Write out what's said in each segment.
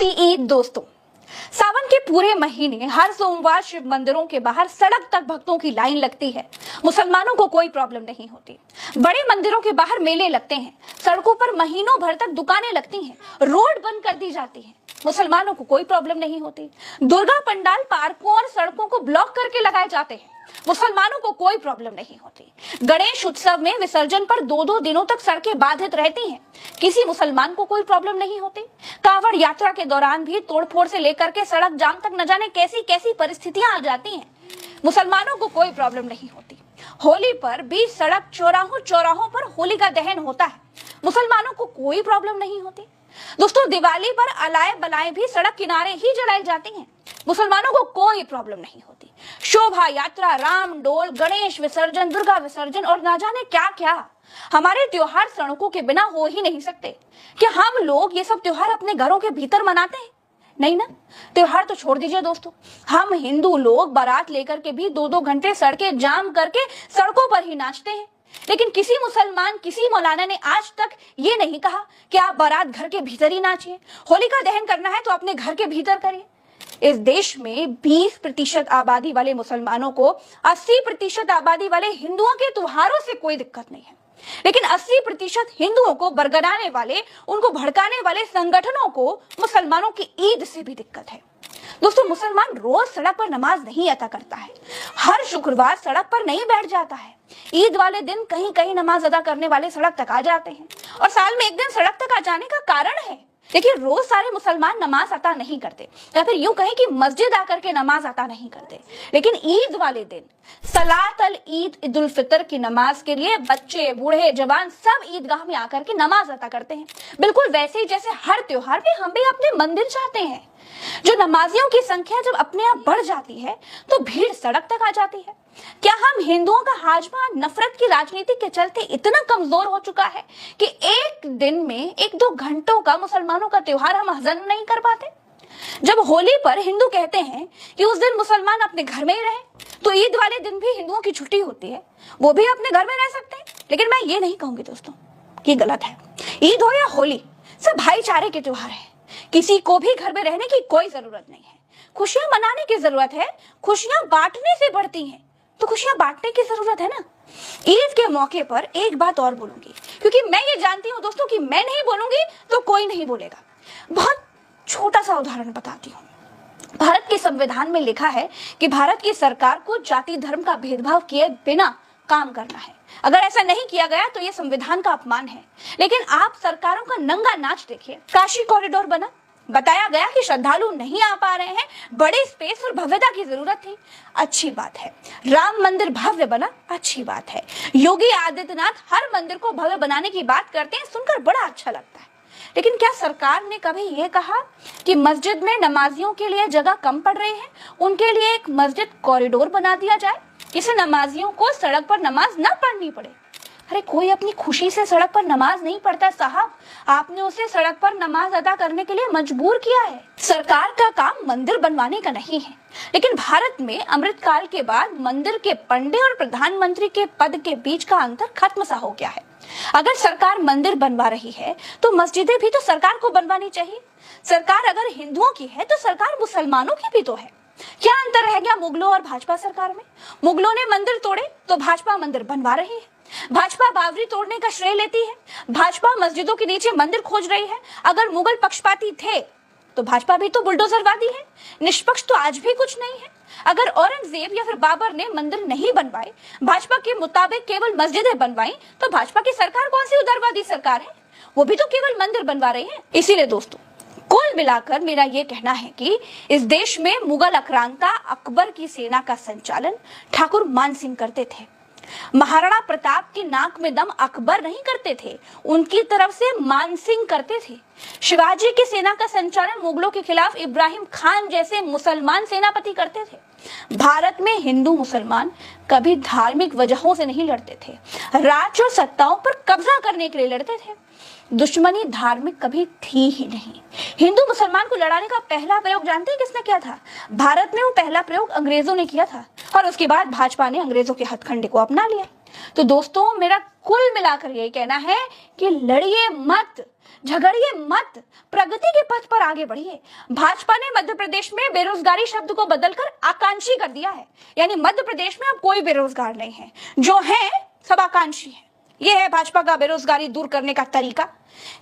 Happy Eid दोस्तों। सावन के पूरे महीने हर सोमवार शिव मंदिरों के बाहर सड़क तक भक्तों की लाइन लगती है। मुसलमानों को कोई प्रॉब्लम नहीं होती। बड़े मंदिरों के बाहर मेले लगते हैं, सड़कों पर महीनों भर तक दुकानें लगती हैं, रोड बंद कर दी जाती है। मुसलमानों को कोई प्रॉब्लम नहीं होती। दुर्गा पंडाल पार्कों और सड़कों को ब्लॉक करके लगाए जाते हैं। मुसलमानों को कोई प्रॉब्लम नहीं होती। गणेश उत्सव में विसर्जन पर 2-2 दिनों तक सड़कें बाधित रहती हैं। किसी मुसलमान को कोई प्रॉब्लम नहीं होती। कांवड़ यात्रा के दौरान भी तोड़फोड़ से लेकर के सड़क जाम तक न जाने कैसी कैसी परिस्थितियां आ जाती हैं। मुसलमानों को कोई प्रॉब्लम नहीं होती। होली पर भी सड़क चौराहों पर होलिका दहन होता है। मुसलमानों को कोई प्रॉब्लम नहीं होती। दोस्तों, दिवाली पर अलाए बलाएं भी सड़क किनारे ही जलाई जाती हैं। मुसलमानों को कोई प्रॉब्लम नहीं होती। शोभा यात्रा, राम डोल, गणेश विसर्जन, दुर्गा विसर्जन और ना जाने क्या क्या, हमारे त्योहार सड़कों के बिना हो ही नहीं सकते। क्या हम लोग ये सब त्योहार अपने घरों के भीतर मनाते हैं? नहीं ना। त्योहार तो छोड़ दीजिए दोस्तों, हम हिंदू लोग बारात लेकर के भी 2-2 घंटे सड़कें जाम करके सड़कों पर ही नाचते हैं। लेकिन किसी मुसलमान, किसी मौलाना ने आज तक ये नहीं कहा कि आप बारात घर के भीतर ही नाचिए। होलिका दहन करना है तो अपने घर के भीतर करिए। इस देश में 20% आबादी वाले मुसलमानों को 80% आबादी वाले हिंदुओं के त्योहारों से कोई दिक्कत नहीं है। लेकिन 80% हिंदुओं को बरगलाने वाले, उनको भड़काने वाले संगठनों को मुसलमानों की ईद से भी दिक्कत है। दोस्तों, मुसलमान रोज सड़क पर नमाज नहीं अता करता है। हर शुक्रवार सड़क पर नहीं बैठ जाता है। ईद वाले दिन कहीं कहीं नमाज अदा करने वाले सड़क तक आ जाते हैं और साल में एक दिन सड़क तक आ जाने का कारण है। देखिए, रोज सारे मुसलमान नमाज अता नहीं करते, या फिर यूं कहें कि मस्जिद आकर के नमाज अता नहीं करते। लेकिन ईद वाले दिन सलात अल ईद, ईद उल फितर की नमाज के लिए बच्चे, बूढ़े, जवान सब ईदगाह में आकर के नमाज अता करते हैं। बिल्कुल वैसे ही जैसे हर त्योहार में हम भी अपने मंदिर जाते हैं। जो नमाजियों की संख्या जब अपने आप बढ़ जाती है तो भीड़ सड़क तक आ जाती है। क्या हम हिंदुओं का हाजमा नफरत की राजनीति के चलते इतना कमजोर हो चुका है कि एक दिन में 1-2 घंटों का मुसलमानों का त्योहार हम हजम नहीं कर पाते? जब होली पर हिंदू कहते हैं कि उस दिन मुसलमान अपने घर में ही रहे, तो ईद वाले दिन भी हिंदुओं की छुट्टी होती है, वो भी अपने घर में रह सकते हैं। लेकिन मैं ये नहीं कहूंगी दोस्तों कि गलत है। ईद हो या होली, सब भाईचारे के त्योहार है। किसी को भी घर में रहने की कोई जरूरत नहीं है। खुशियां मनाने की जरूरत है। खुशियां बांटने से बढ़ती हैं, तो खुशियां बांटने की जरूरत है ना। ईद के मौके पर एक बात और बोलूंगी, क्योंकि मैं ये जानती हूँ दोस्तों कि मैं नहीं बोलूंगी तो कोई नहीं बोलेगा। बहुत छोटा सा उदाहरण बताती हूँ। भारत के संविधान में लिखा है कि भारत की सरकार को जाति धर्म का भेदभाव किए बिना काम करना है। अगर ऐसा नहीं किया गया तो ये संविधान का अपमान है। लेकिन आप सरकारों का नंगा नाच देखिए। काशी कॉरिडोर बना, बताया गया कि श्रद्धालु नहीं आ पा रहे हैं, बड़े स्पेस और भव्यता की जरूरत थी, अच्छी बात है। राम मंदिर भव्य बना, अच्छी बात है। योगी आदित्यनाथ हर मंदिर को भव्य बनाने की बात करते हैं, सुनकर बड़ा अच्छा लगता है। लेकिन क्या सरकार ने कभी यह कहा कि मस्जिद में नमाजियों के लिए जगह कम पड़ रही है, उनके लिए एक मस्जिद कॉरिडोर बना दिया जाए जिससे नमाजियों को सड़क पर नमाज न पढ़नी पड़े? अरे, कोई अपनी खुशी से सड़क पर नमाज नहीं पढ़ता साहब, आपने उसे सड़क पर नमाज अदा करने के लिए मजबूर किया है। सरकार का काम मंदिर बनवाने का नहीं है। लेकिन भारत में अमृतकाल के बाद मंदिर के पंडे और प्रधानमंत्री के पद के बीच का अंतर खत्म सा हो गया है। अगर सरकार मंदिर बनवा रही है तो मस्जिदें भी तो सरकार को बनवानी चाहिए। सरकार अगर हिंदुओं की है तो सरकार मुसलमानों की भी तो है। क्या अंतर रह गया मुगलों और भाजपा सरकार में? मुगलों ने मंदिर तोड़े तो भाजपा मंदिर बनवा रही है। भाजपा बावरी तोड़ने का श्रेय लेती है। भाजपा मस्जिदों के नीचे मंदिर खोज रही है। अगर मुगल पक्षपाती थे तो भाजपा भी तो बुलडोजरवादी है। निष्पक्ष तो आज भी कुछ नहीं है। अगर औरंगजेब या फिर बाबर ने मंदिर नहीं बनवाए, भाजपा के मुताबिक केवल मस्जिदें बनवाई, तो भाजपा की सरकार कौन सी उदारवादी सरकार है? वो भी तो केवल मंदिर बनवा रही है। इसीलिए दोस्तों, कुल मिलाकर मेरा ये कहना है कि इस देश में मुगल आक्रांता अकबर की सेना का संचालन ठाकुर मान सिंह करते थे। महाराणा प्रताप की नाक में दम अकबर नहीं करते थे, उनकी तरफ से मान सिंह करते थे। शिवाजी की सेना का संचालन मुगलों के खिलाफ इब्राहिम खान जैसे मुसलमान सेनापति करते थे। भारत में हिंदू मुसलमान कभी धार्मिक वजहों से नहीं लड़ते थे, राज्य और सत्ताओं पर कब्जा करने के लिए लड़ते थे। दुश्मनी धार्मिक कभी थी ही नहीं। हिंदू मुसलमान को लड़ाने का पहला प्रयोग जानते हैं किसने किया था? भारत में वो पहला प्रयोग अंग्रेजों ने किया था और उसके बाद भाजपा ने अंग्रेजों के हथकंडे को अपना लिया। तो दोस्तों मेरा कुल मिलाकर यही कहना है कि लड़िए मत, झगड़िए मत, प्रगति के पथ पर आगे बढ़िए। भाजपा ने मध्य प्रदेश में बेरोजगारी शब्द को बदलकर आकांक्षी कर दिया है, यानी मध्य प्रदेश में अब कोई बेरोजगार नहीं है, जो है सब आकांक्षी है। यह है भाजपा का बेरोजगारी दूर करने का तरीका।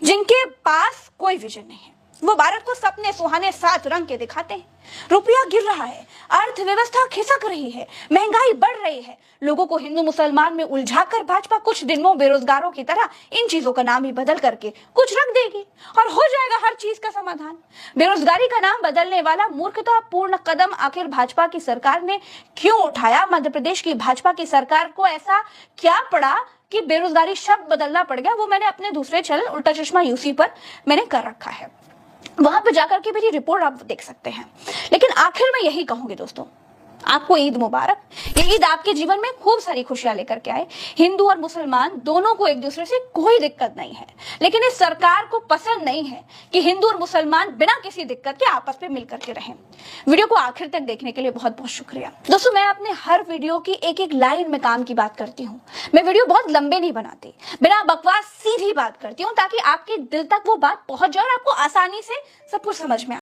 जिनके पास कोई विजन नहीं है वो भारत को सपने सुहाने 7 रंग के दिखाते हैं। रुपया गिर रहा है, अर्थव्यवस्था खिसक रही है, महंगाई बढ़ रही है, लोगों को हिंदू मुसलमान में उलझाकर भाजपा कुछ दिनों बेरोजगारों की तरह इन चीजों का नाम ही बदल करके कुछ रख देगी और हो जाएगा हर चीज का समाधान। बेरोजगारी का नाम बदलने वाला मूर्खतापूर्ण कदम आखिर भाजपा की सरकार ने क्यों उठाया? मध्य प्रदेश की भाजपा की सरकार को ऐसा क्या पड़ा कि बेरोजगारी शब्द बदलना पड़ गया? वो मैंने अपने दूसरे चैनल उल्टा चश्मा यूसी पर मैंने कर रखा है, वहां पर जाकर के मेरी रिपोर्ट आप देख सकते हैं। लेकिन आखिर में यही कहूंगी दोस्तों, आपको ईद मुबारक। ये ईद आपके जीवन में खूब सारी खुशियां लेकर के आए। हिंदू और मुसलमान दोनों को एक दूसरे से कोई दिक्कत नहीं है, लेकिन इस सरकार को पसंद नहीं है कि हिंदू और मुसलमान बिना किसी दिक्कत के आपस में मिलकर के रहें। वीडियो को आखिर तक देखने के लिए बहुत बहुत शुक्रिया दोस्तों। मैं अपने हर वीडियो की एक एक लाइन में काम की बात करती हूँ। मैं वीडियो बहुत लंबे नहीं बनाती, बिना बकवास सीधी बात करती हूँ ताकि आपके दिल तक वो बात पहुंच जाए और आपको आसानी से सब कुछ समझ में आए।